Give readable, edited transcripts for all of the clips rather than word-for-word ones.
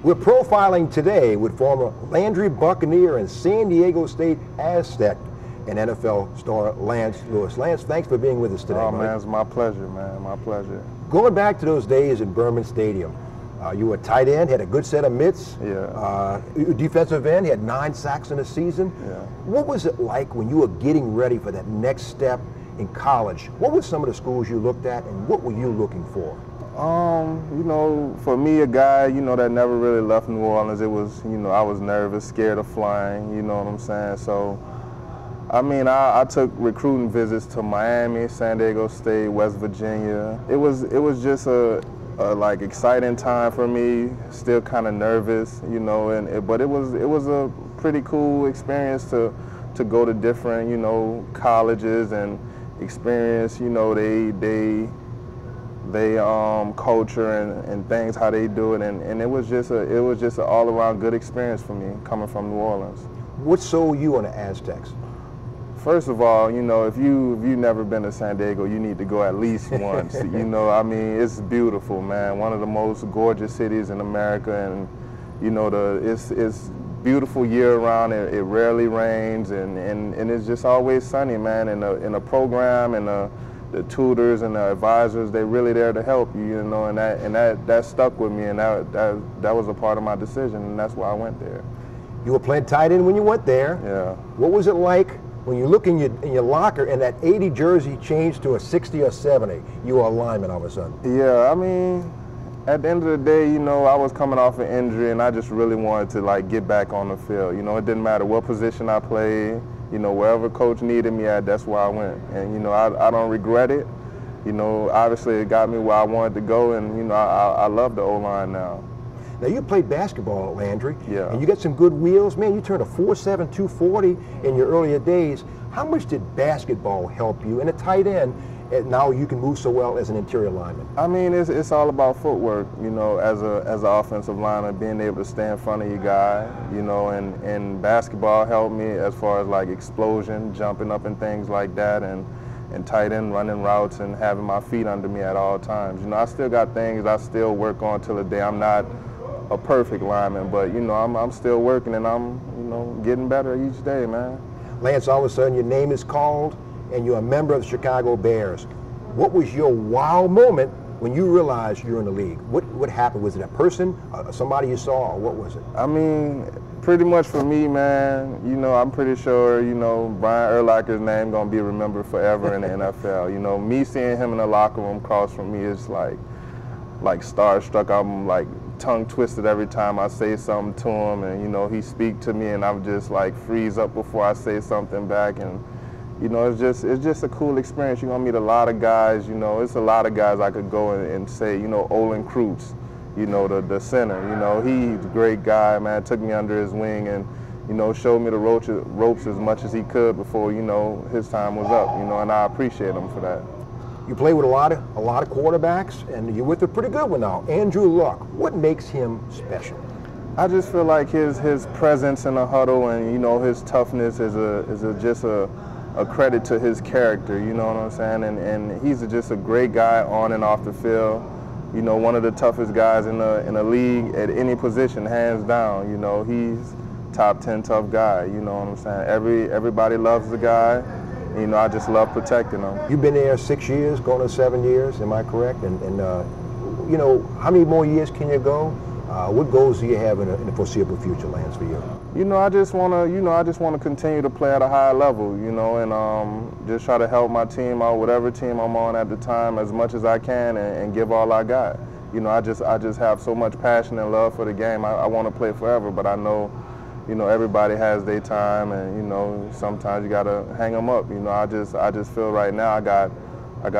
We're profiling today with former Landry Buccaneer and San Diego State Aztec and NFL star Lance Lewis. Lance, thanks for being with us today. Oh, man, it's my pleasure, man, my pleasure. Going back to those days in Berman Stadium, you were a tight end, had a good set of mitts. Yeah. Defensive end, had 9 sacks in a season. Yeah. What was it like when you were getting ready for that next step in college? What were some of the schools you looked at, and what were you looking for? You know, for me, a guy, you know, that never really left New Orleans, it was, you know, I was nervous, scared of flying, you know what I'm saying? So, I mean, I took recruiting visits to Miami, San Diego State, West Virginia. It was just a like exciting time for me, still kind of nervous, you know, but it was a pretty cool experience to go to different, you know, colleges and experience, you know, they culture and things, how they do it, and it was just an all around good experience for me coming from New Orleans. What sold you on the Aztecs? First of all, you know, if you've never been to San Diego, you need to go at least once. You know, I mean, it's beautiful, man. One of the most gorgeous cities in America, and you know, it's beautiful year round. It rarely rains, and it's just always sunny, man. And the program and the tutors and the advisors, they're really there to help you, you know, and that stuck with me, and that was a part of my decision, and that's why I went there. You were playing tight end when you went there. Yeah. What was it like when you look in your locker and that 80 jersey changed to a 60 or 70? You were a lineman all of a sudden. Yeah, I mean, at the end of the day, you know, I was coming off an injury, and I just really wanted to like get back on the field. You know, it didn't matter what position I played. You know, wherever coach needed me at, that's where I went. And, you know, I don't regret it. You know, obviously it got me where I wanted to go, and, you know, I love the O-line now. Now, you played basketball at Landry, yeah, and you got some good wheels. Man, you turned a 4.7, 240 in your earlier days. How much did basketball help you? And a tight end, and now you can move so well as an interior lineman. I mean, it's all about footwork, you know, as an offensive lineman, being able to stay in front of your guy, you know, and basketball helped me as far as like explosion, jumping up and things like that, and tight end running routes and having my feet under me at all times. You know, I still got things I still work on till the day. I'm not a perfect lineman, but, you know, I'm still working, and I'm, you know, getting better each day, man. Lance, all of a sudden your name is called, and you're a member of the Chicago Bears. What was your wow moment when you realized you're in the league? What happened? Was it a person, somebody you saw, or what was it? I mean, pretty much for me, man, you know, I'm pretty sure, you know, Brian Urlacher's name gonna be remembered forever in the NFL. You know, me seeing him in the locker room across from me is like starstruck. I'm like tongue twisted every time I say something to him, and, you know, he speak to me, and I'm just like freeze up before I say something back. And you know, it's just a cool experience. You're gonna meet a lot of guys. You know, it's a lot of guys I could go and say, you know, Olin Kreutz, you know, the center. You know, he's a great guy, man. Took me under his wing and, you know, showed me the ropes as much as he could before, you know, his time was up. You know, and I appreciate him for that. You play with a lot of quarterbacks, and you're with a pretty good one now, Andrew Luck. What makes him special? I just feel like his presence in the huddle, and, you know, his toughness is just a credit to his character, you know what I'm saying? And he's just a great guy on and off the field. You know, one of the toughest guys in the league at any position, hands down. You know, he's top 10 tough guy, you know what I'm saying? Everybody loves the guy. You know, I just love protecting him. You've been there 6 years, going on 7 years, am I correct? And you know, how many more years can you go? What goals do you have in the foreseeable future, Lance, for you? You know, I just want to continue to play at a high level, you know, and just try to help my team out, whatever team I'm on at the time, as much as I can, and give all I got. You know, I just have so much passion and love for the game. I want to play forever, but I know, you know, everybody has their time, and, you know, sometimes you gotta hang them up. You know, I just feel right now I got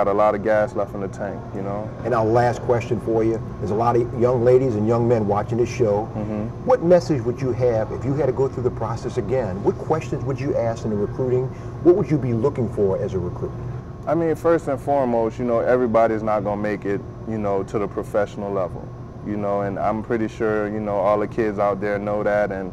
a lot of gas left in the tank, you know. And our last question for you, there's a lot of young ladies and young men watching this show. Mm-hmm. What message would you have if you had to go through the process again? What questions would you ask in the recruiting? What would you be looking for as a recruit? I mean, first and foremost, you know, everybody's not gonna make it, you know, to the professional level, you know, and I'm pretty sure, you know, all the kids out there know that. And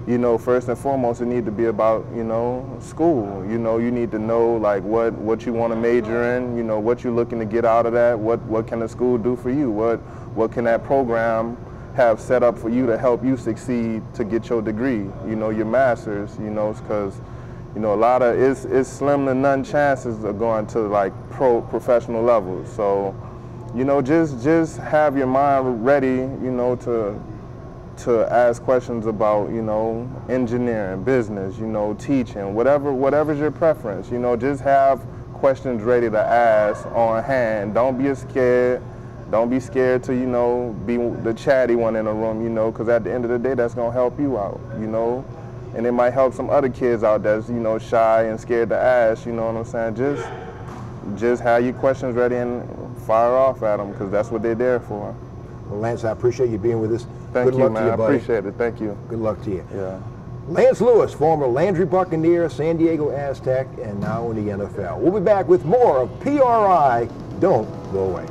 you know, first and foremost, it need to be about, you know, school. You know, you need to know like what you want to major in, you know, what you're looking to get out of that, what can the school do for you, what can that program have set up for you to help you succeed to get your degree, you know, your master's, you know, because, you know, a lot of, it's slim to none chances of going to like professional levels. So, you know, just have your mind ready, you know, to ask questions about, you know, engineering, business, you know, teaching, whatever's your preference, you know, just have questions ready to ask on hand. Don't be scared. Don't be scared to, you know, be the chatty one in the room, you know, because at the end of the day, that's going to help you out, you know. And it might help some other kids out that's, you know, shy and scared to ask, you know what I'm saying? Just have your questions ready and fire off at them, because that's what they're there for. Well, Lance, I appreciate you being with us. Thank Good you, luck man. to you, buddy. I appreciate it. Thank you. Good luck to you. Yeah. Lance Lewis, former Landry Buccaneer, San Diego Aztec, and now in the NFL. We'll be back with more of PRI. Don't go away.